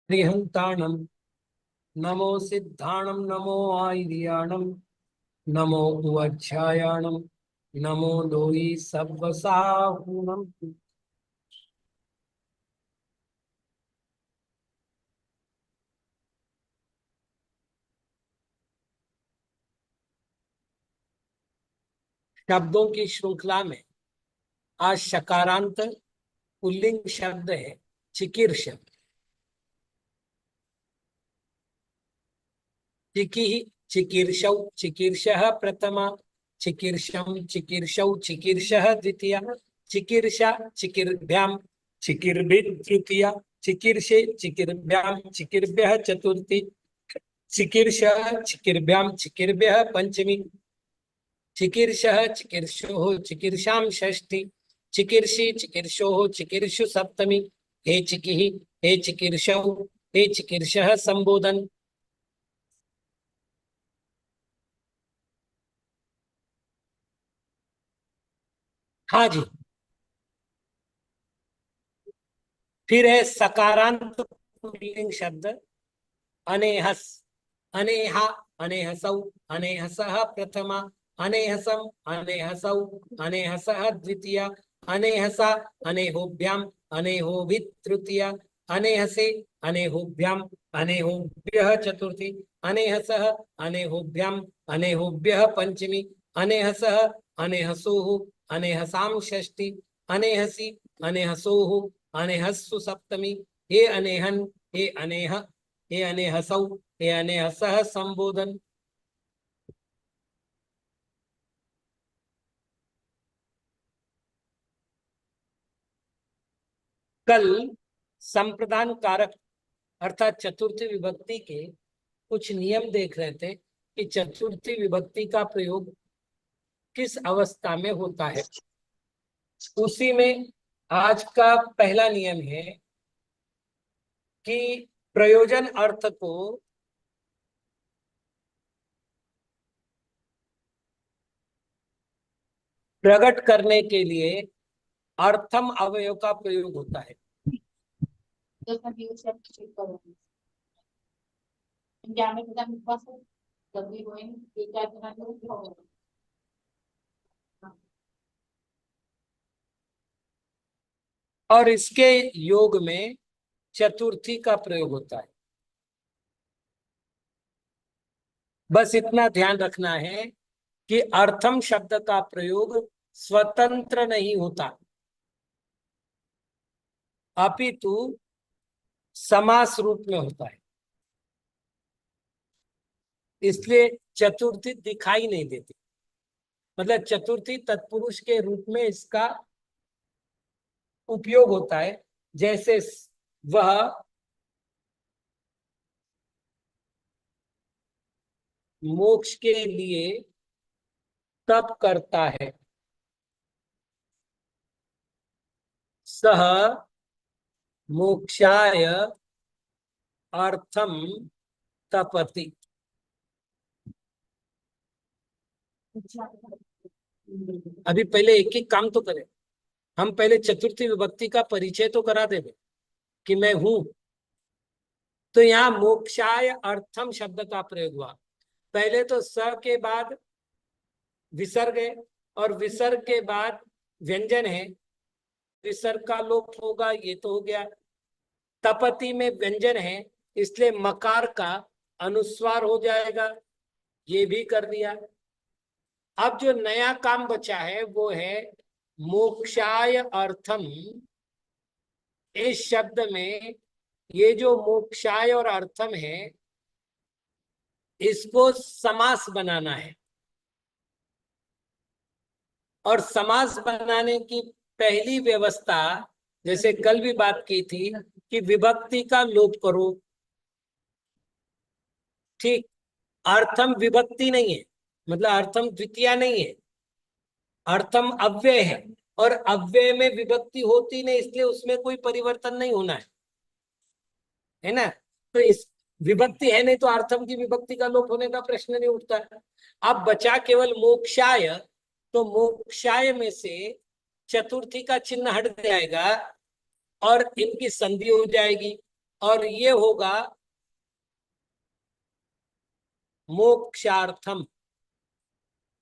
हरिहंताणं नमो सिद्धाणं नमो आयर्याणं नमो उवच्छायाणं नमो लोई सब्बसाहुणं। शब्दों की श्रृंखला में आज शकारांत पुल्लिंग शब्द है चिकीर्ष। चिकी चिकीर्षौ चिकीर्षः प्रथमा, चिकीर्षं चिकीर्षौ चिकीर्षः द्वितीया, चिकीर्षा चिकीर्भ्याम चिकीर्भिः तृतीया, चिकीर्षे चिकीर्भ्याम चिकीर्भ्यः चतुर्थी, चिकीर्षः चिकीर्भ्याम चिकीर्भ्यः पंचमी, चिकीर्षः चिकीर्षोः चिकीर्षां षष्ठी, चिकीर्षि चिकीर्षोः चिकीर्षु सप्तमी। हे चिकिः हे चिकीर्षौ हे चिकीर्षः संबोधन। हाँ जी। फिर है सकारांत पुल्लिंग शब्द अनेहस, अनेहा, अनेहसौ, अनेहसः प्रथमा, अनेहसम, अनेहसौ, अनेहसः द्वितीया, अनेहसा, अनेहोभ्याम, अनेहोभिः तृतीया, अनेहसे, अनेहोभ्याम, अनेहोभ्यः चतुर्थी, अनेहसः, अनेहोभ्याम, अनेहोभ्यः पंचमी, अनेहसः, अनेहसोः, अनेहसां षष्ठी, अनेहसी, अनेहसोः, अनेहस्सु सप्तमी। हे अनेहन हे अनेह हे अनेहसौ हे अनेहसः संबोधन। कल संप्रदान कारक अर्थात चतुर्थी विभक्ति के कुछ नियम देख रहे थे कि चतुर्थी विभक्ति का प्रयोग किस अवस्था में होता है। उसी में आज का पहला नियम है कि प्रयोजन अर्थ को प्रकट करने के लिए अर्थम अवयव का प्रयोग होता है। और इसके योग में चतुर्थी का प्रयोग होता है। बस इतना ध्यान रखना है कि अर्थम शब्द का प्रयोग स्वतंत्र नहीं होता, अपितु समास रूप में होता है। इसलिए चतुर्थी दिखाई नहीं देती, मतलब चतुर्थी तत्पुरुष के रूप में इसका उपयोग होता है। जैसे वह मोक्ष के लिए तप करता है, सह मोक्षाय अर्थम तपति। अभी पहले एक एक काम तो करें। हम पहले चतुर्थी विभक्ति का परिचय तो करा देंगे कि मैं हूं। तो यहाँ मोक्षाय अर्थम शब्द का प्रयोग हुआ। पहले तो स के बाद विसर्ग है और विसर्ग के बाद व्यंजन है। विसर्ग का लोप होगा, ये तो हो गया। तपति में व्यंजन है, इसलिए मकार का अनुस्वार हो जाएगा, ये भी कर दिया। अब जो नया काम बचा है वो है मोक्षाय अर्थम। इस शब्द में ये जो मोक्षाय और अर्थम है इसको समास बनाना है। और समास बनाने की पहली व्यवस्था, जैसे कल भी बात की थी, कि विभक्ति का लोप करो। ठीक, अर्थम विभक्ति नहीं है, मतलब अर्थम द्वितीया नहीं है, अर्थम अव्यय है। और अव्यय में विभक्ति होती नहीं, इसलिए उसमें कोई परिवर्तन नहीं होना है ना। तो इस विभक्ति है नहीं तो अर्थम की विभक्ति का लोप होने का प्रश्न नहीं उठता है। अब बचा केवल मोक्षाय, तो मोक्षाय में से चतुर्थी का चिन्ह हट जाएगा और इनकी संधि हो जाएगी। और ये होगा मोक्षार्थम।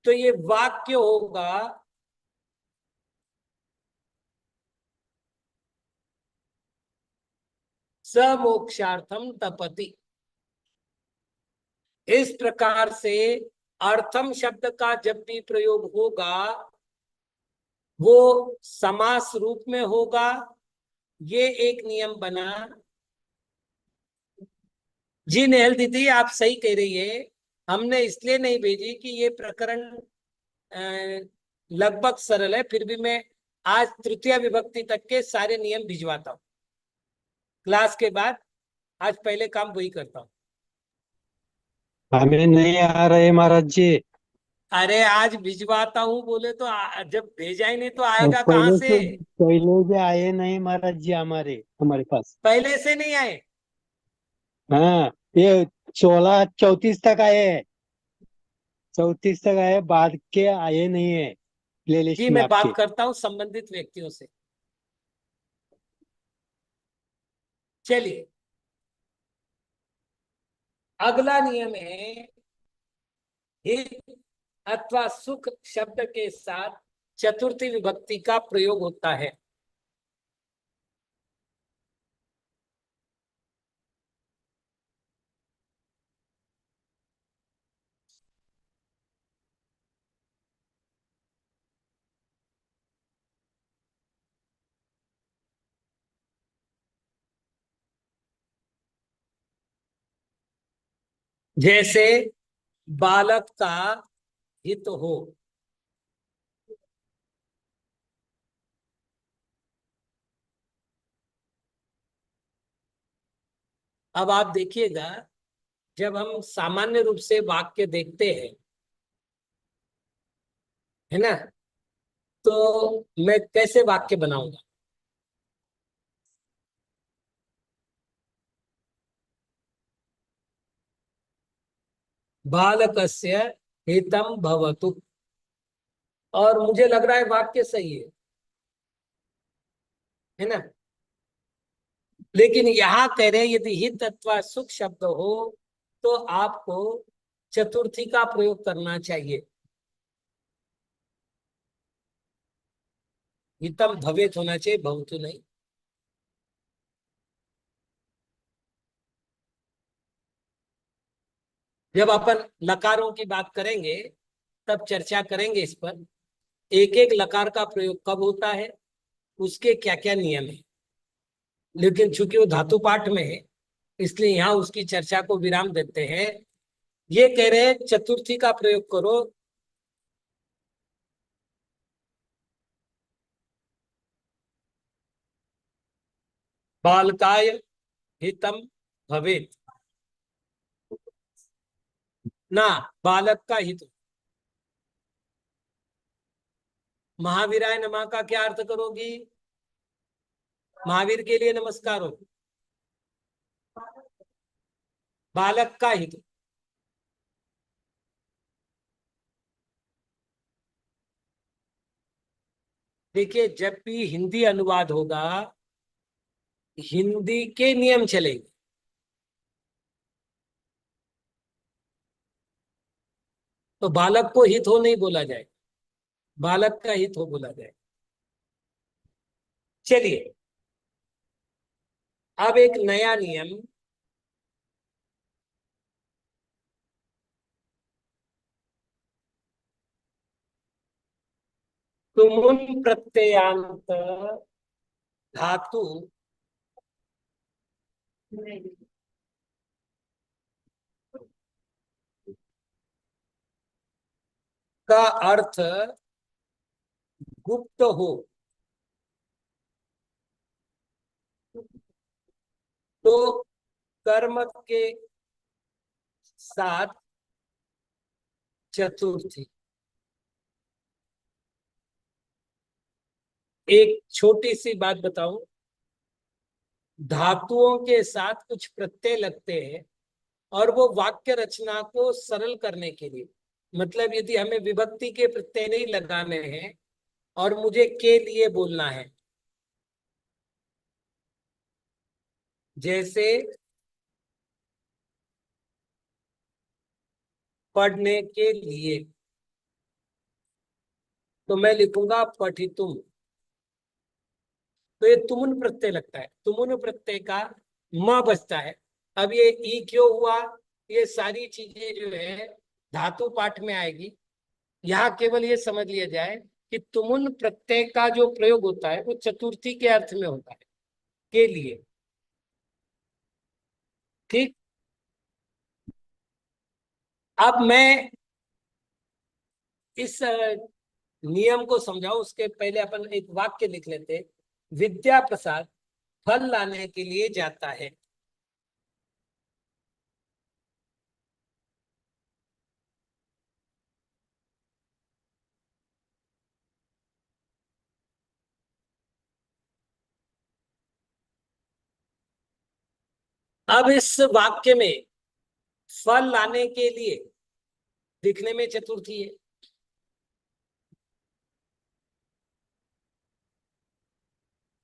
तो ये वाक्य होगा स मोक्षार्थम तपति। इस प्रकार से अर्थम शब्द का जब भी प्रयोग होगा वो समास रूप में होगा। ये एक नियम बना। जी नेहल दीदी, आप सही कह रही है। हमने इसलिए नहीं भेजी कि ये प्रकरण लगभग सरल है, फिर भी मैं आज तृतीय विभक्ति तक के सारे नियम भिजवाता हूँ क्लास के बाद। आज पहले काम वही करता हूँ। हमें नहीं आ रहे महाराज जी। अरे आज भिजवाता हूँ बोले तो जब भेजा ही नहीं तो और आएगा कहाँ से। पहले से आए नहीं महाराज जी हमारे हमारे पास। पहले से नहीं आए। हाँ, ये 16 34 तक आए हैं। 34 तक आए, बाद के आए नहीं है प्ले जी लिस्ट में मैं बात आपके। करता हूँ संबंधित व्यक्तियों से। चलिए, अगला नियम है हित अथवा सुख शब्द के साथ चतुर्थी विभक्ति का प्रयोग होता है। जैसे बालक का हित हो। अब आप देखिएगा, जब हम सामान्य रूप से वाक्य देखते हैं, है ना, तो मैं कैसे वाक्य बनाऊंगा? बालकस्य हितम भवतु। और मुझे लग रहा है वाक्य सही है ना। लेकिन यहां कह रहे हैं यदि हित अथवा सुख शब्द हो तो आपको चतुर्थी का प्रयोग करना चाहिए। हितम भवेत होना चाहिए, भवतु नहीं। जब अपन लकारों की बात करेंगे तब चर्चा करेंगे इस पर, एक एक लकार का प्रयोग कब होता है, उसके क्या क्या नियम है। लेकिन चूंकि वो धातु पाठ में है इसलिए यहाँ उसकी चर्चा को विराम देते हैं। ये कह रहे हैं चतुर्थी का प्रयोग करो। बालकाय हितम भवेत, ना बालक का हित। महावीराय नमः का क्या अर्थ करोगी? महावीर के लिए नमस्कार हो। बालक का हित। देखिए, जब भी हिंदी अनुवाद होगा हिंदी के नियम चलेंगे। तो बालक को हित हो नहीं बोला जाए, बालक का हित हो बोला जाए। चलिए, अब एक नया नियम। तुमुन प्रत्ययांत धातु का अर्थ गुप्त हो तो कर्म के साथ चतुर्थी। एक छोटी सी बात बताऊं, धातुओं के साथ कुछ प्रत्यय लगते हैं और वो वाक्य रचना को सरल करने के लिए, मतलब यदि हमें विभक्ति के प्रत्यय नहीं लगाने हैं और मुझे के लिए बोलना है जैसे पढ़ने के लिए, तो मैं लिखूंगा पठितुम। तो ये तुमुन प्रत्यय लगता है, तुमुन प्रत्यय का म बचता है। अब ये ई क्यों हुआ, ये सारी चीजें जो है धातु पाठ में आएगी। यहाँ केवल ये समझ लिया जाए कि तुमुन प्रत्यय का जो प्रयोग होता है वो चतुर्थी के अर्थ में होता है, के लिए। ठीक। अब मैं इस नियम को समझाऊं उसके पहले अपन एक वाक्य लिख लेते हैं। विद्या प्रसाद फल लाने के लिए जाता है। अब इस वाक्य में फल लाने के लिए दिखने में चतुर्थी है।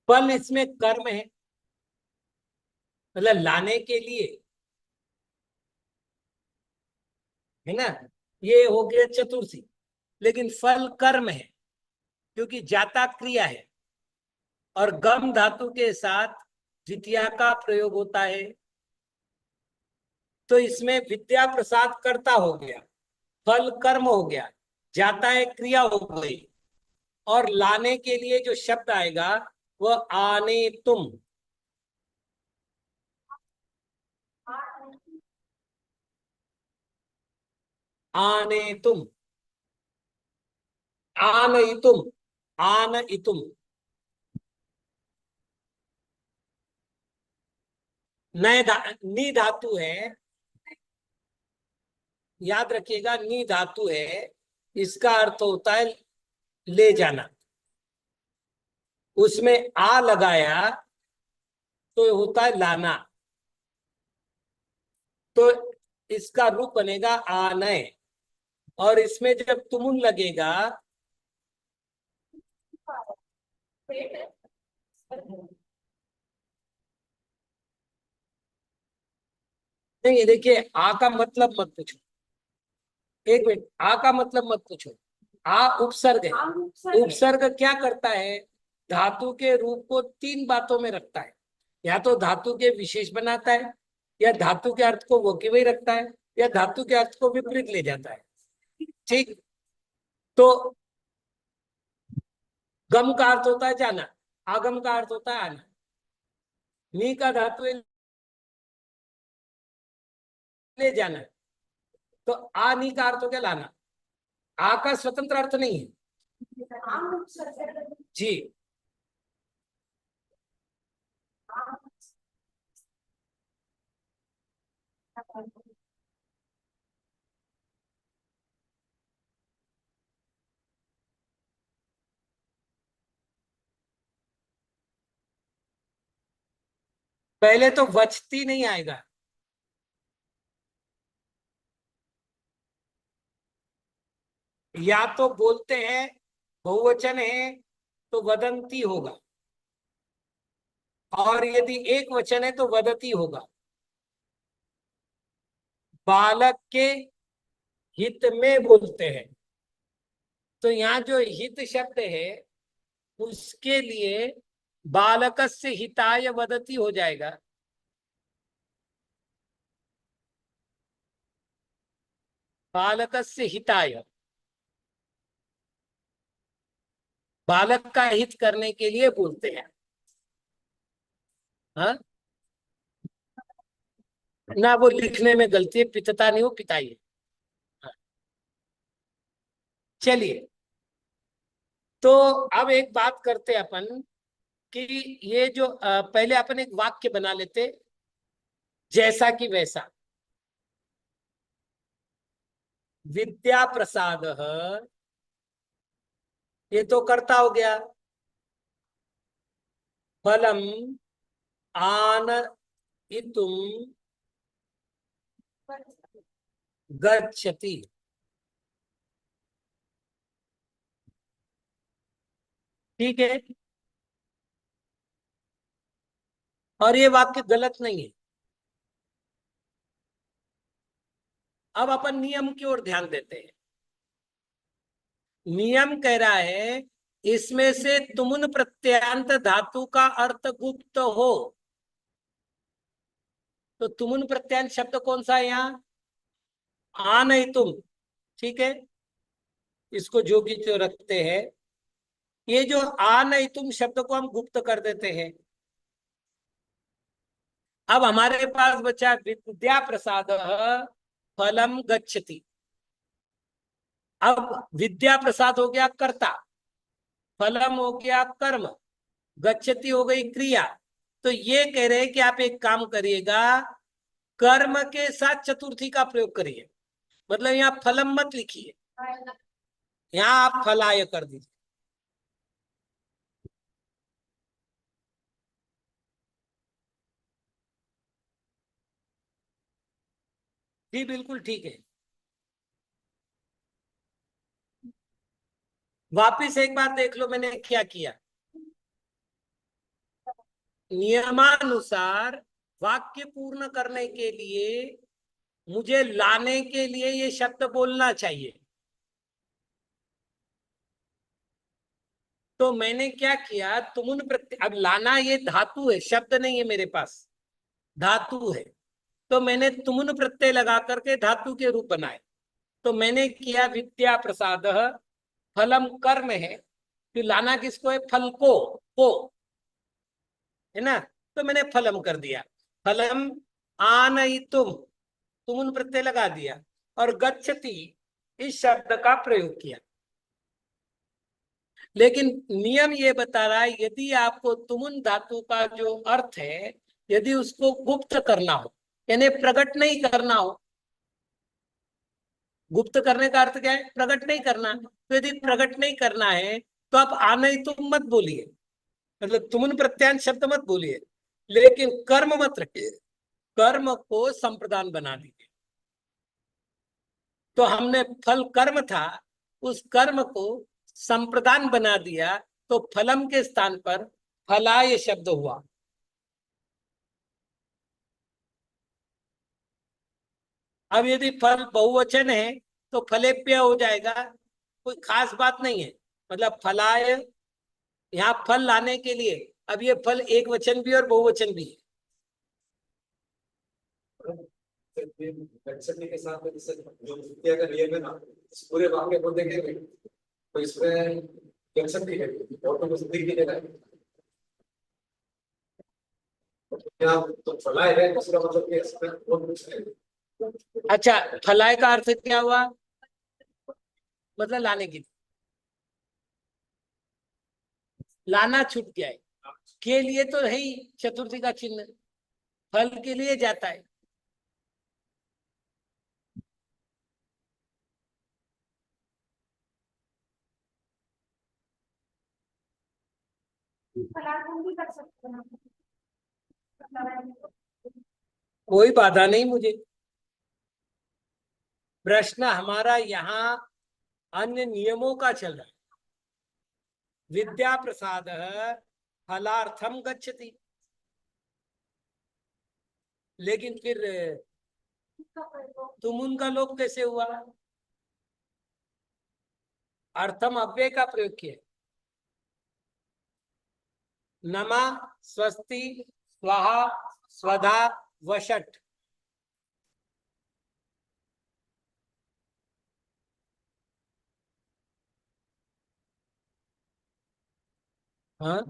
फल इसमें कर्म है, मतलब लाने के लिए, है ना। ये हो गया चतुर्थी। लेकिन फल कर्म है क्योंकि जाता क्रिया है, और गम धातु के साथ द्वितीया का प्रयोग होता है। तो इसमें विद्या प्रसाद कर्ता हो गया, फल कर्म हो गया, जाता है क्रिया हो गई, और लाने के लिए जो शब्द आएगा वह आने तुम। आने तुम, आन इतुम, आन इतुम। नए नी धातु है, याद रखिएगा, नी धातु है। इसका अर्थ होता है ले जाना। उसमें आ लगाया तो होता है लाना। तो इसका रूप बनेगा आनय, और इसमें जब तुमुन लगेगा, नहीं देखिए, आ का मतलब मत पूछो, एक मिनट, आ का मतलब मत पूछो। आ उपसर्ग है। उपसर्ग क्या करता है, धातु के रूप को तीन बातों में रखता है। या तो धातु के विशेष बनाता है, या धातु के अर्थ को वो के वही रखता है, या धातु के अर्थ को विपरीत ले जाता है। ठीक। तो गम का अर्थ होता है जाना, आगम का अर्थ होता है आना। नी का धातु है ले जाना, तो आ नी का अर्थ हो गया लाना। आ का स्वतंत्र अर्थ नहीं है। जी। पहले तो वचती नहीं आएगा। या तो बोलते हैं, बहुवचन है तो वदंती होगा, और यदि एक वचन है तो वदती होगा। बालक के हित में बोलते हैं, तो यहाँ जो हित शब्द है उसके लिए बालकस्य हिताय वदति हो जाएगा। बालकस्य हिताय, बालक का हित करने के लिए बोलते हैं। हाँ, ना वो लिखने में गलती है, पितता नहीं, वो पिताई है। हाँ, चलिए। तो अब एक बात करते हैं अपन कि ये जो पहले अपन एक वाक्य बना लेते, जैसा कि वैसा। विद्या प्रसाद, ये तो कर्ता हो गया। फलम आनयितुम गच्छति। ठीक है। और ये वाक्य गलत नहीं है। अब अपन नियम की ओर ध्यान देते हैं। नियम कह रहा है इसमें से तुमुन प्रत्ययान्त धातु का अर्थ गुप्त हो। तो तुमुन प्रत्ययान्त शब्द कौन सा है यहाँ? आ नहीं तुम, ठीक है, इसको जो की जो रखते हैं। ये जो आ नहीं तुम शब्द को हम गुप्त कर देते हैं। अब हमारे पास बचा विद्या प्रसाद फलम गच्छति। अब विद्या प्रसाद हो गया कर्ता, फलम हो गया कर्म, गच्छति हो गई क्रिया। तो ये कह रहे हैं कि आप एक काम करिएगा, कर्म के साथ चतुर्थी का प्रयोग करिए। मतलब यहाँ फलम मत लिखिए, यहाँ आप फलाय कर दीजिए। जी बिल्कुल ठीक है। वापिस एक बार देख लो मैंने क्या किया। नियमानुसार वाक्य पूर्ण करने के लिए मुझे लाने के लिए ये शब्द बोलना चाहिए। तो मैंने क्या किया, तुमुन प्रत्यय, अब लाना ये धातु है, शब्द नहीं है मेरे पास, धातु है। तो मैंने तुमुन प्रत्यय लगा करके धातु के रूप बनाए। तो मैंने किया विद्या प्रसाद, फलम कर्म है, फिर लाना किसको है? फल को है ना। तो मैंने फलम कर दिया। फलम आनयितुम, तुमुन प्रत्यय लगा दिया और गच्छति इस शब्द का प्रयोग किया। लेकिन नियम ये बता रहा है यदि आपको तुमुन धातु का जो अर्थ है यदि उसको गुप्त करना हो, यानी प्रकट नहीं करना हो। गुप्त करने का अर्थ क्या है? प्रकट नहीं करना। तो यदि प्रकट नहीं करना है तो आप आने तुम मत बोलिए, मतलब तुमुन प्रत्यांत शब्द मत बोलिए, लेकिन कर्म मत रखिए, कर्म को संप्रदान बना दीजिए। तो हमने फल कर्म था, उस कर्म को संप्रदान बना दिया, तो फलम के स्थान पर फलाय शब्द हुआ। अब यदि फल बहुवचन है तो फलेप्य हो जाएगा, कोई खास बात नहीं है। मतलब फलाय, यहाँ फल लाने के लिए, अब ये फल एक वचन भी और बहुवचन भी है। कंसेप्ट के साथ में जैसे जो विद्या का नियम है ना, इस पूरे वाक्य को देखेंगे तो इसमें कंसेप्ट ही है और तो कुछ दिख नहीं रहा है। क्या तो फलाए है, दूसरा मतलब कि इसमें और कुछ है। अच्छा, फलाय का अर्थ क्या हुआ? मतलब लाने की, लाना छूट गया है। के लिए तो है ही चतुर्थी का चिन्ह, फल के लिए जाता है। कोई बाधा नहीं मुझे। प्रश्न हमारा यहाँ अन्य नियमों का चल रहा है। विद्या प्रसाद फलार्थम गच्छति, लेकिन फिर तुम उनका लोप कैसे हुआ? अर्थम अव्यय का प्रयोग किया। नमा, स्वस्ति, स्वाहा, स्वधा, वषट। हाँ,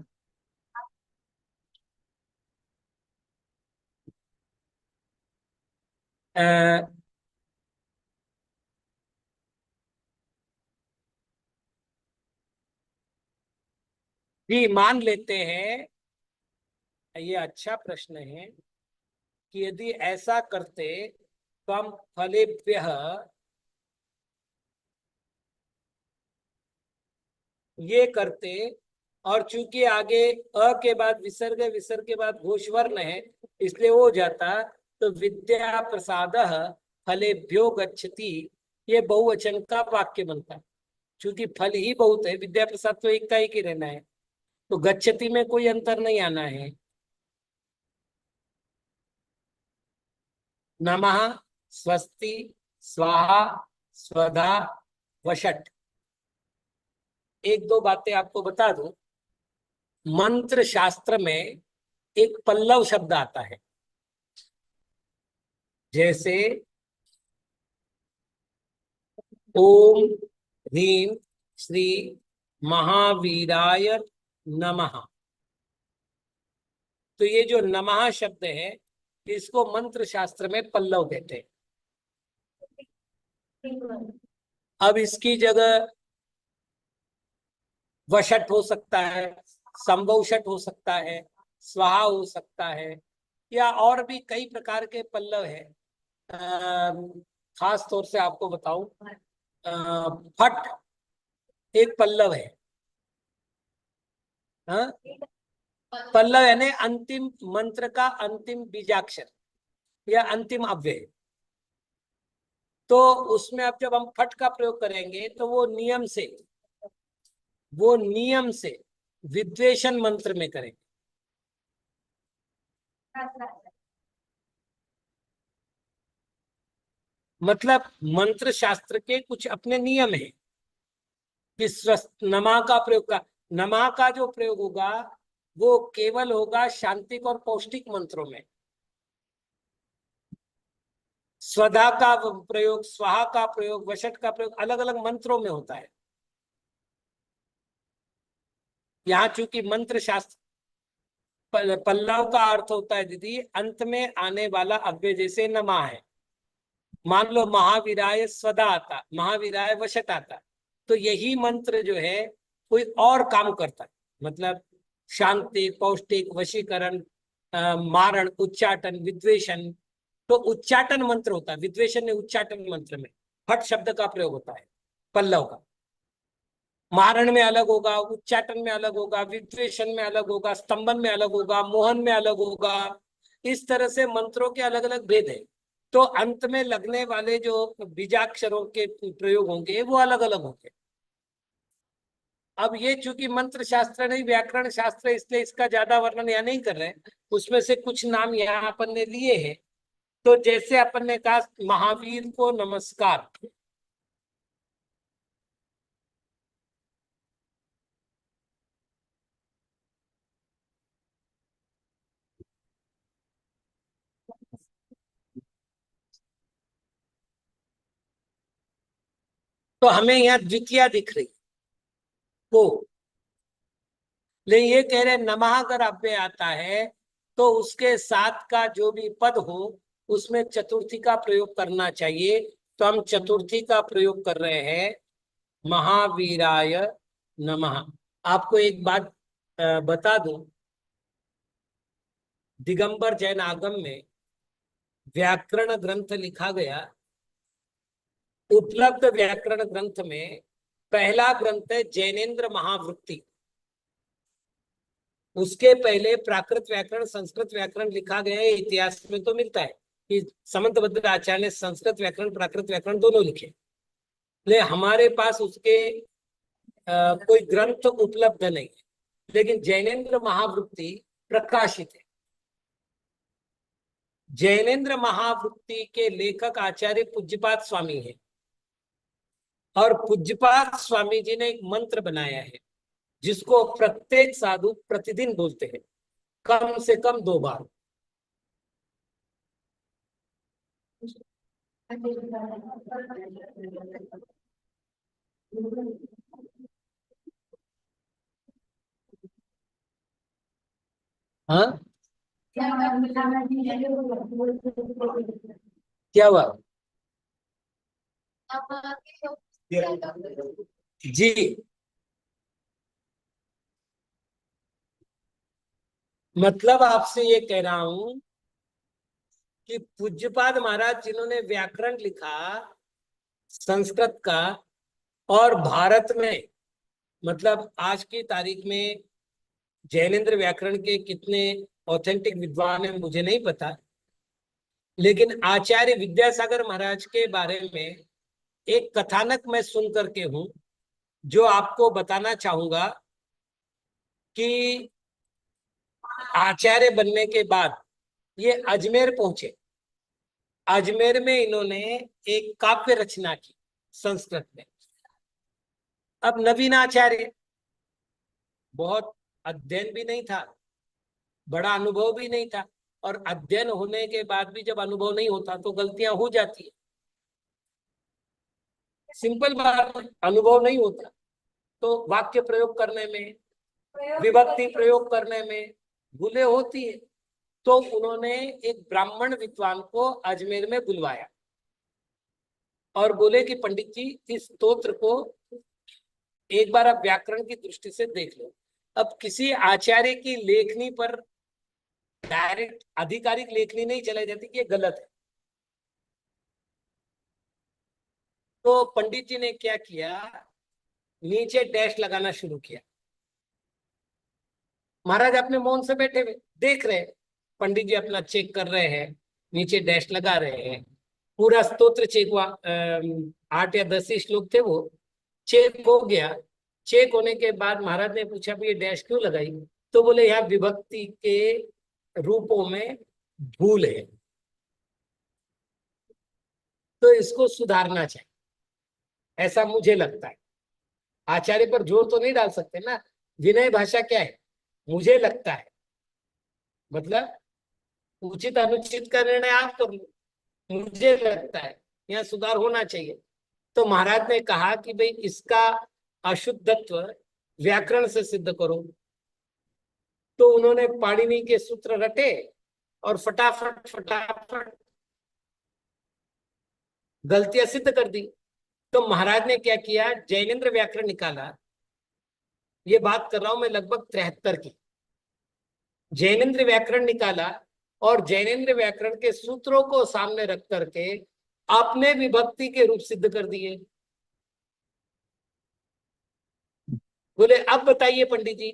जी मान लेते हैं, ये अच्छा प्रश्न है कि यदि ऐसा करते तो हम फलेभ्य ये करते, और चूंकि आगे अ के बाद विसर्ग, विसर्ग के बाद घोषवर्ण है, इसलिए वो हो जाता। तो विद्या प्रसाद फलेभ्यो गच्छति, ये बहुवचन का वाक्य बनता। चूंकि फल ही बहुत है, विद्या प्रसाद तो एक का ही रहना है, तो गच्छति में कोई अंतर नहीं आना है। नमः, स्वस्ति, स्वाहा, स्वधा, वषट। एक दो बातें आपको बता दूं। मंत्र शास्त्र में एक पल्लव शब्द आता है, जैसे ओम ह्रीम श्री महावीराय नमः। तो ये जो नमः शब्द है, इसको मंत्र शास्त्र में पल्लव कहते हैं। अब इसकी जगह वषट हो सकता है, संभवषट हो सकता है, स्वाहा हो सकता है, या और भी कई प्रकार के पल्लव है। खास तौर से आपको बताऊं, फट एक पल्लव है। हाँ, पल्लव यानी अंतिम मंत्र का अंतिम बीजाक्षर या अंतिम अव्यय। तो उसमें अब जब हम फट का प्रयोग करेंगे तो वो नियम से विद्वेषण मंत्र में करेंगे। मतलब मंत्र शास्त्र के कुछ अपने नियम हैं कि नमा का प्रयोग का, नमा का जो प्रयोग होगा वो केवल होगा शांतिक और पौष्टिक मंत्रों में। स्वधा का प्रयोग, स्वाहा का प्रयोग, वषट का प्रयोग अलग अलग मंत्रों में होता है। यहाँ चूंकि मंत्र शास्त्र पल्लव का अर्थ होता है दीदी अंत में आने वाला अव्यय, जैसे नमा है। मान लो महावीराय स्वधा आता, महावीराय वषट आता, तो यही मंत्र जो है कोई और काम करता है। मतलब शांति, पौष्टिक, वशीकरण, मारण, उच्चाटन, विद्वेषण। तो उच्चाटन मंत्र होता है, विद्वेषण ने उच्चाटन मंत्र में फट शब्द का प्रयोग होता है पल्लव का। मारण में अलग होगा, उच्चाटन में अलग होगा, विद्वेषण में अलग होगा, स्तंभन में अलग होगा, मोहन में अलग होगा। इस तरह से मंत्रों के अलग अलग भेद है। तो अंत में लगने वाले जो बीजाक्षरों के प्रयोग होंगे वो अलग अलग होंगे। अब ये चूंकि मंत्र शास्त्र नहीं व्याकरण शास्त्र, इसलिए इसका ज्यादा वर्णन यहाँ नहीं कर रहे हैं। उसमें से कुछ नाम यहाँ अपन ने लिए हैं। तो जैसे अपन ने कहा महावीर को नमस्कार, तो हमें यहाँ द्वितीया दिख रही को, लेकिन ये कह रहे नमः अगर अव्यय आता है तो उसके साथ का जो भी पद हो उसमें चतुर्थी का प्रयोग करना चाहिए। तो हम चतुर्थी का प्रयोग कर रहे हैं, महावीराय नमः। आपको एक बात बता दूं, दिगंबर जैन आगम में व्याकरण ग्रंथ लिखा गया। उपलब्ध व्याकरण ग्रंथ में पहला ग्रंथ है जैनेन्द्र महावृत्ति। उसके पहले प्राकृत व्याकरण, संस्कृत व्याकरण लिखा गया है। इतिहास में तो मिलता है कि समंतभद्र आचार्य ने संस्कृत व्याकरण प्राकृत व्याकरण दोनों लिखे, लेकिन हमारे पास उसके कोई ग्रंथ उपलब्ध नहीं है। लेकिन जैनेन्द्र महावृत्ति प्रकाशित है। जैनेन्द्र महावृत्ति के लेखक आचार्य पूज्यपाद स्वामी है, और पूज्यपाद स्वामी जी ने एक मंत्र बनाया है जिसको प्रत्येक साधु प्रतिदिन बोलते हैं, कम से कम 2 बार। हाँ, क्या हुआ जी? मतलब आपसे ये कह रहा हूं कि पूज्यपाद महाराज जिन्होंने व्याकरण लिखा संस्कृत का, और भारत में मतलब आज की तारीख में जैनेन्द्र व्याकरण के कितने ऑथेंटिक विद्वान हैं मुझे नहीं पता, लेकिन आचार्य विद्यासागर महाराज के बारे में एक कथानक मैं सुन करके हूं जो आपको बताना चाहूंगा कि आचार्य बनने के बाद ये अजमेर पहुंचे। अजमेर में इन्होंने एक काव्य रचना की संस्कृत में। अब नवीन आचार्य, बहुत अध्ययन भी नहीं था, बड़ा अनुभव भी नहीं था, और अध्ययन होने के बाद भी जब अनुभव नहीं होता तो गलतियां हो जाती है, सिंपल बात है, अनुभव नहीं होता तो वाक्य प्रयोग करने में, विभक्ति प्रयोग करने में भूलें होती है। तो उन्होंने एक ब्राह्मण विद्वान को अजमेर में बुलवाया और बोले कि पंडित जी, इस स्तोत्र को एक बार आप व्याकरण की दृष्टि से देख लो। अब किसी आचार्य की लेखनी पर डायरेक्ट आधिकारिक लेखनी नहीं चलाई जाती कि ये गलत है। तो पंडित जी ने क्या किया, नीचे डैश लगाना शुरू किया। महाराज अपने मौन से बैठे हुए देख रहे हैं, पंडित जी अपना चेक कर रहे हैं, नीचे डैश लगा रहे हैं, पूरा स्तोत्र चेक हुआ। 8 या 10 ही श्लोक थे, वो चेक हो गया। चेक होने के बाद महाराज ने पूछा भी ये डैश क्यों लगाई, तो बोले यहाँ विभक्ति के रूपों में भूल है, तो इसको सुधारना चाहिए, ऐसा मुझे लगता है। आचार्य पर जोर तो नहीं डाल सकते ना, विनय भाषा क्या है, मुझे लगता है, मतलब उचित अनुचित का निर्णय आप कर लो, मुझे लगता है यहाँ सुधार होना चाहिए। तो महाराज ने कहा कि भाई इसका अशुद्धत्व व्याकरण से सिद्ध करो। तो उन्होंने पाणिनि के सूत्र रटे और फटाफट फटाफट गलतियां सिद्ध कर दी। तो महाराज ने क्या किया, जैनेन्द्र व्याकरण निकाला। ये बात कर रहा हूं मैं लगभग 73 की। जैनेन्द्र व्याकरण निकाला और जैनेन्द्र व्याकरण के सूत्रों को सामने रख करके अपने विभक्ति के रूप सिद्ध कर दिए। बोले अब बताइए पंडित जी,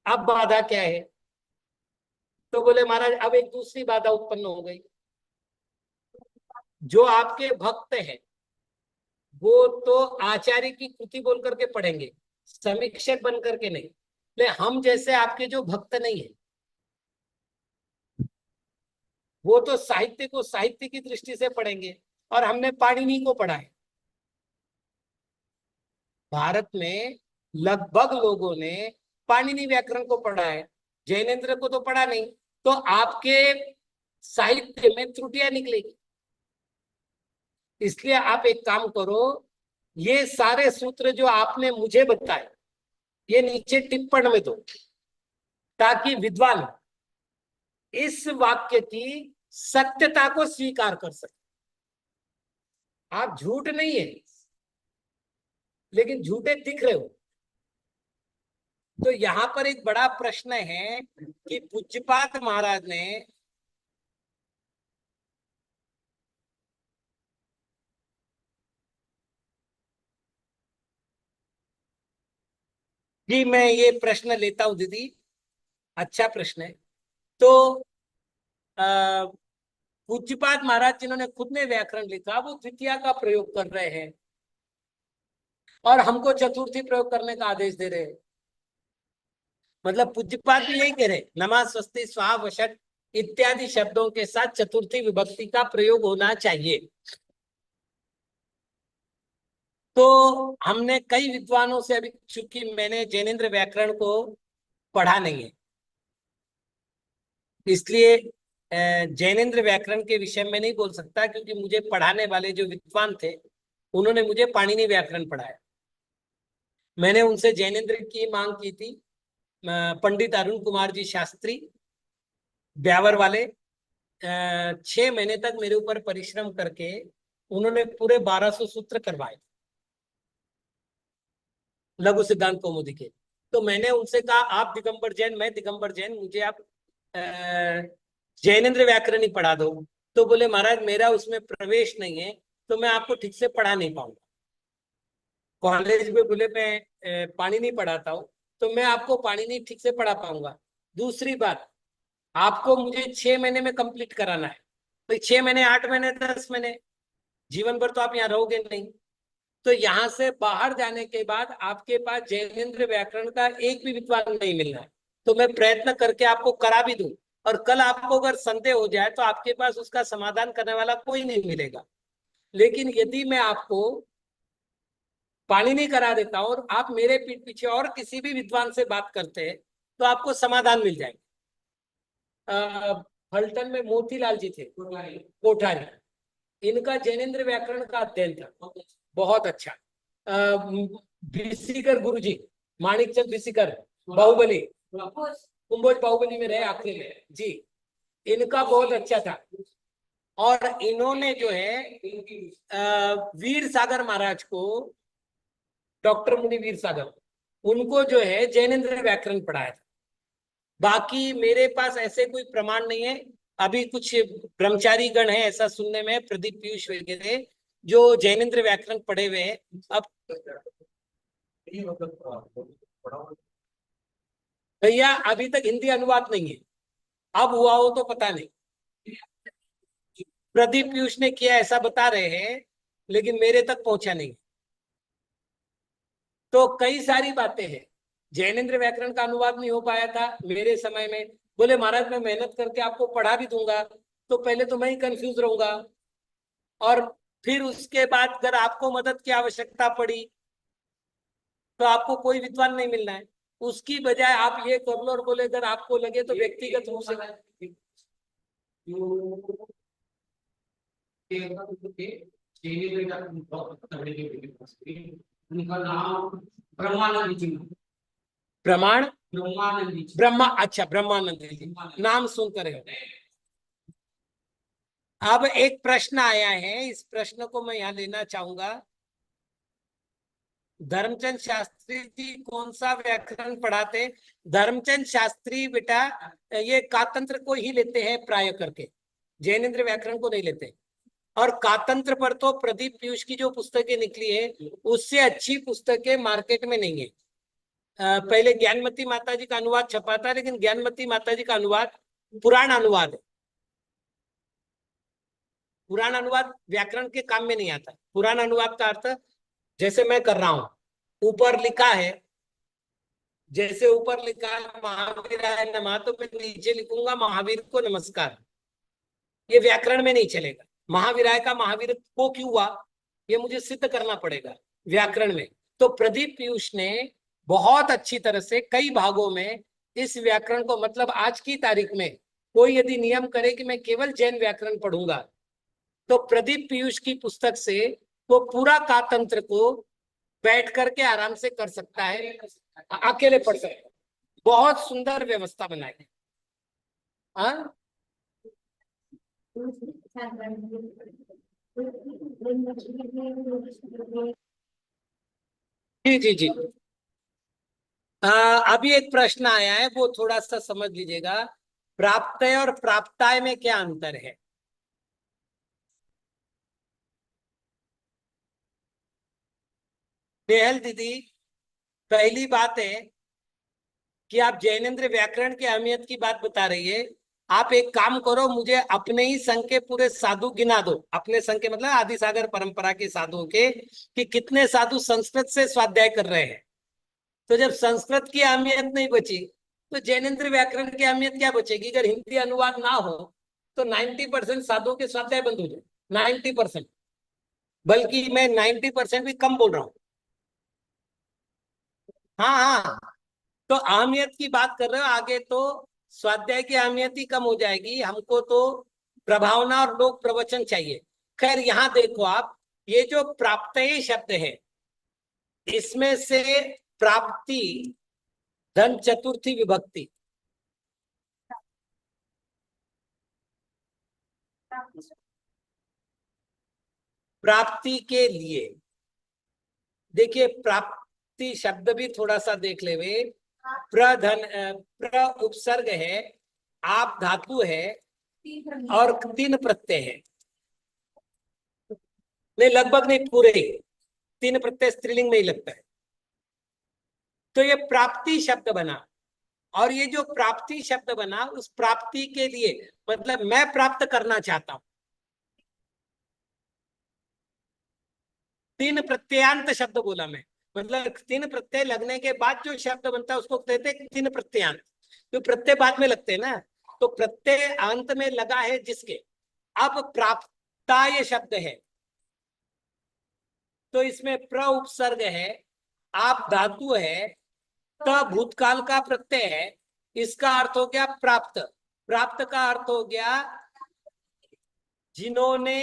अब बाधा क्या है। तो बोले महाराज अब एक दूसरी बाधा उत्पन्न हो गई। जो आपके भक्त हैं वो तो आचार्य की कृति बोल करके पढ़ेंगे, समीक्षक बन करके नहीं। ले हम जैसे आपके जो भक्त नहीं है, वो तो साहित्य को साहित्य की दृष्टि से पढ़ेंगे, और हमने पाणिनि को पढ़ा है। भारत में लगभग लोगों ने पाणिनि व्याकरण को पढ़ा है, जैनेन्द्र को तो पढ़ा नहीं। तो आपके साहित्य में त्रुटियां निकलेगी। इसलिए आप एक काम करो, ये सारे सूत्र जो आपने मुझे बताए ये नीचे टिप्पण में दो, ताकि विद्वान इस वाक्य की सत्यता को स्वीकार कर सके। आप झूठ नहीं है, लेकिन झूठे दिख रहे हो। तो यहां पर एक बड़ा प्रश्न है कि पूज्यपाद महाराज ने कि मैं ये प्रश्न लेता हूं दीदी, अच्छा प्रश्न है। तो पूज्यपाद महाराज जिन्होंने खुद ने व्याकरण लिखा, वो द्वितीया का प्रयोग कर रहे हैं और हमको चतुर्थी प्रयोग करने का आदेश दे रहे हैं। मतलब पूज्यपाद भी यही कह रहे, नमा स्वस्ति स्वाहा वशट इत्यादि शब्दों के साथ चतुर्थी विभक्ति का प्रयोग होना चाहिए। तो हमने कई विद्वानों से, अभी चूंकि मैंने जैनेन्द्र व्याकरण को पढ़ा नहीं है, इसलिए जैनेन्द्र व्याकरण के विषय में नहीं बोल सकता, क्योंकि मुझे पढ़ाने वाले जो विद्वान थे उन्होंने मुझे पाणिनि व्याकरण पढ़ाया। मैंने उनसे जैनेन्द्र की मांग की थी। पंडित अरुण कुमार जी शास्त्री ब्यावर वाले 6 महीने तक मेरे ऊपर परिश्रम करके उन्होंने पूरे 1200 सूत्र करवाए लघु सिद्धांत कौमुदी के। तो मैंने उनसे कहा आप दिगंबर जैन, मैं दिगंबर जैन, मुझे आप जैनेन्द्र व्याकरण ही पढ़ा दो। तो बोले महाराज मेरा उसमें प्रवेश नहीं है, तो मैं आपको ठीक से पढ़ा नहीं पाऊंगा। कॉलेज में बोले मैं पाणिनि पढ़ाता हूँ, तो मैं आपको पाणिनि ठीक से पढ़ा पाऊंगा। दूसरी बात, आपको मुझे 6 महीने में कंप्लीट कराना है। तो 6 महीने, 8 महीने, 10 महीने, जीवन भर तो आप यहाँ रहोगे नहीं। तो यहाँ से बाहर जाने के बाद आपके पास जैनेन्द्र व्याकरण का एक भी विद्वान नहीं मिलना है। तो मैं प्रयत्न करके आपको करा भी दूं, और कल आपको अगर संदेह हो जाए तो आपके पास उसका समाधान करने वाला कोई नहीं मिलेगा। लेकिन यदि मैं आपको पानी नहीं करा देता हूं और आप मेरे पीठ पीछे और किसी भी विद्वान से बात करते हैं तो आपको समाधान मिल जाएगा। फलटन में मोतीलाल जी थे कोठारी, इनका जैनेन्द्र व्याकरण का अध्ययन था, बहुत अच्छा। भिसीकर गुरु जी, माणिकचंद भिसीकर, बाहुबली, कुंभोज बाहुबली में रहे आखिरी में जी, इनका बहुत अच्छा था। और इन्होंने जो है वीर सागर महाराज को, डॉक्टर मुनि वीर सागर, उनको जो है जैनेन्द्र व्याकरण पढ़ाया था। बाकी मेरे पास ऐसे कोई प्रमाण नहीं है। अभी कुछ ब्रह्मचारी गण है ऐसा सुनने में, प्रदीप पीयूष वगैरह, जो जैनेन्द्र व्याकरण पढ़े हुए हैं। अब ये मतलब भैया अभी तक हिंदी अनुवाद नहीं है, अब हुआ हो तो पता नहीं। प्रदीप पीयूष ने किया ऐसा बता रहे हैं, लेकिन मेरे तक पहुंचा नहीं। तो कई सारी बातें हैं। जैनेन्द्र व्याकरण का अनुवाद नहीं हो पाया था मेरे समय में, बोले महाराज मैं मेहनत करके आपको पढ़ा भी दूंगा, तो पहले तो मैं ही कंफ्यूज रहूंगा, और फिर उसके बाद अगर आपको मदद की आवश्यकता पड़ी तो आपको कोई विद्वान नहीं मिलना है। उसकी बजाय आप ये कर लो और बोले अगर आपको लगे तो व्यक्तिगत रूप से उनका नाम ब्रह्मानंद जी। प्रमाण ब्रह्मानंद जी। ब्रह्मा, अच्छा ब्रह्मानंद जी, नाम सुनकर है। अब एक प्रश्न आया है, इस प्रश्न को मैं यहाँ लेना चाहूंगा। धर्मचंद शास्त्री जी कौन सा व्याकरण पढ़ाते? धर्मचंद शास्त्री बेटा ये कातंत्र को ही लेते हैं प्राय करके, जैनेन्द्र व्याकरण को नहीं लेते। और कातंत्र पर तो प्रदीप पीयूष की जो पुस्तकें निकली है उससे अच्छी पुस्तकें मार्केट में नहीं है। पहले ज्ञानमती माता जी का अनुवाद छपा था, लेकिन ज्ञानमती माता जी का अनुवाद पुराण अनुवाद है। पुराण अनुवाद व्याकरण के काम में नहीं आता। पुराण अनुवाद का अर्थ जैसे मैं कर रहा हूं, ऊपर लिखा है, जैसे ऊपर लिखा है महावीराय नमः, तो मैं नीचे लिखूंगा महावीर को नमस्कार। ये व्याकरण में नहीं चलेगा। महावीराय का महावीर को क्यों हुआ ये मुझे सिद्ध करना पड़ेगा व्याकरण में। तो प्रदीप पीयूष ने बहुत अच्छी तरह से कई भागों में इस व्याकरण को, मतलब आज की तारीख में कोई यदि नियम करे कि मैं केवल जैन व्याकरण पढ़ूंगा, तो प्रदीप पीयूष की पुस्तक से वो पूरा कातंत्र को बैठ करके आराम से कर सकता है, अकेले पढ़ सकता है। बहुत सुंदर व्यवस्था बनाई है। हाँ जी जी जी। अभी एक प्रश्न आया है, वो थोड़ा सा समझ लीजिएगा। प्राप्तय और प्राप्ताय में क्या अंतर है? नेहल दीदी, पहली बात है कि आप जैनेन्द्र व्याकरण की अहमियत की बात बता रही है। आप एक काम करो, मुझे अपने ही संघ के पूरे साधु गिना दो, अपने संघ के मतलब आदि सागर परंपरा के साधुओं के, कि कितने साधु संस्कृत से स्वाध्याय कर रहे हैं। तो जब संस्कृत की अहमियत नहीं बची तो जैनेन्द्र व्याकरण की अहमियत क्या बचेगी? अगर हिंदी अनुवाद ना हो तो 90% साधुओं के स्वाध्याय बंद हो जाए। 90%, बल्कि मैं 90% भी कम बोल रहा हूँ। हाँ हाँ, तो अहमियत की बात कर रहे हो, आगे तो स्वाध्याय की अहमियत ही कम हो जाएगी। हमको तो प्रभावना और लोक प्रवचन चाहिए। खैर यहाँ देखो आप, ये जो प्राप्तये शब्द है, इसमें से प्राप्ति धन चतुर्थी विभक्ति, प्राप्ति के लिए देखिए, प्राप्ति शब्द भी थोड़ा सा देख ले। वे प्रधन, प्र उपसर्ग है, आप धातु है, और 3 प्रत्यय है। नहीं, लगभग नहीं, पूरे 3 प्रत्यय स्त्रीलिंग में ही लगता है। तो ये प्राप्ति शब्द बना, और ये जो प्राप्ति शब्द बना, उस प्राप्ति के लिए मतलब मैं प्राप्त करना चाहता हूं। 3 प्रत्ययांत शब्द बोला मैं, मतलब 3 प्रत्यय लगने के बाद जो शब्द बनता है उसको कहते हैं 3 प्रत्ययांत। तो प्रत्यय बाद में लगते हैं ना, तो प्रत्यय अंत में लगा है जिसके। अब प्राप्ताय शब्द है तो इसमें प्र उपसर्ग है, आप धातु है, त भूतकाल का प्रत्यय है। इसका अर्थ हो गया प्राप्त। प्राप्त का अर्थ हो गया जिन्होंने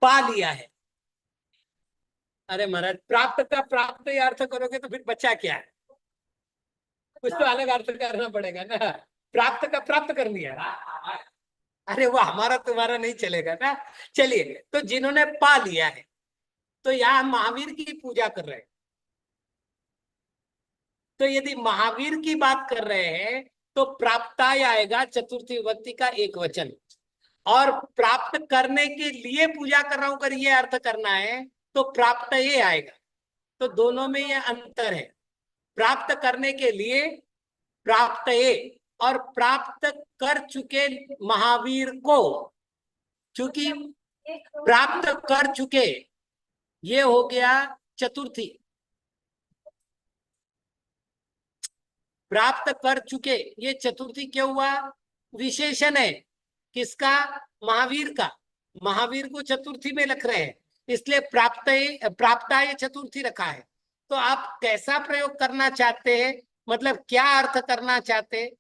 पा लिया है। अरे महाराज, प्राप्त का प्राप्त ही अर्थ करोगे तो फिर बचा क्या है? कुछ तो अलग अर्थ करना पड़ेगा ना। प्राप्त का प्राप्त कर लिया, अरे वो हमारा तुम्हारा नहीं चलेगा ना। चलिए, तो जिन्होंने पा लिया है, तो यहाँ महावीर की पूजा कर रहे हैं। तो यदि महावीर की बात कर रहे हैं तो प्राप्ताय आएगा, चतुर्थी विभक्ति का एक वचन। और प्राप्त करने के लिए पूजा कर रहा हूं, अगर ये अर्थ करना है तो प्राप्त ये आएगा। तो दोनों में ये अंतर है। प्राप्त करने के लिए प्राप्त ये, और प्राप्त कर चुके महावीर को, क्योंकि प्राप्त कर चुके ये हो गया चतुर्थी। प्राप्त कर चुके ये चतुर्थी क्या हुआ? विशेषण है। किसका? महावीर का। महावीर को चतुर्थी में रख रहे हैं, इसलिए प्राप्ताय चतुर्थी रखा है। तो आप कैसा प्रयोग करना चाहते हैं, मतलब क्या अर्थ करना चाहते हैं?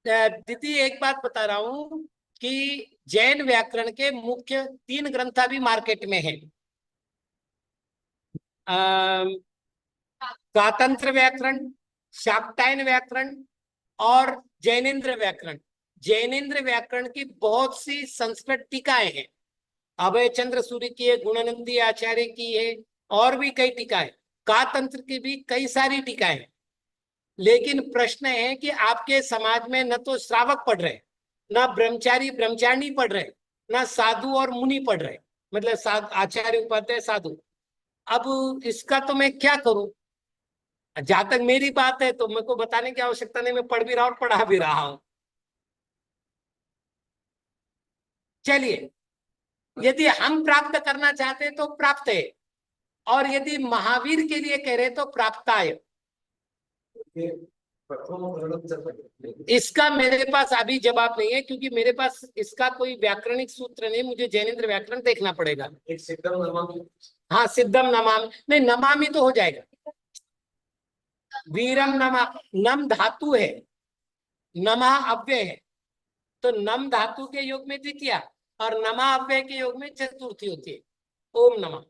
दीदी एक बात बता रहा हूं कि जैन व्याकरण के मुख्य 3 ग्रंथ अभी मार्केट में है। स्वातंत्र व्याकरण, शाक्टायन व्याकरण और जैनेन्द्र व्याकरण। जैनेन्द्र व्याकरण की बहुत सी संस्कृत टीकाएं हैं। अभय चंद्र सूर्य की है, गुणानंदी आचार्य की है, और भी कई टीकाएं। कातंत्र की भी कई सारी टीकाएं हैं। लेकिन प्रश्न है कि आपके समाज में न तो श्रावक पढ़ रहे, न ब्रह्मचारी ब्रह्मचारिणी पढ़ रहे, न साधु और मुनि पढ़ रहे, मतलब आचार्य उपाध्याय साधु। अब इसका तो मैं क्या करूं? जहां तक मेरी बात है तो मेरे को बताने की आवश्यकता नहीं, मैं पढ़ भी रहा हूं और पढ़ा भी रहा हूं। चलिए, यदि हम प्राप्त करना चाहते हैं तो प्राप्त है, और यदि महावीर के लिए कह रहे तो प्राप्ताय। ये प्रथम वर्णन चल रहा है। इसका मेरे पास अभी जवाब नहीं है, क्योंकि मेरे पास इसका कोई व्याकरणिक सूत्र नहीं। मुझे जैनेन्द्र व्याकरण देखना पड़ेगा। एक सिद्धम नमामि। हाँ, सिद्धम नमामि नहीं, नमामि तो हो जाएगा। वीरम नमा, नम धातु है, नमा अव्यय है, तो नम धातु के योग में द्वितीया और नमा अव्यय के योग में चतुर्थी होती है। ओम नमः।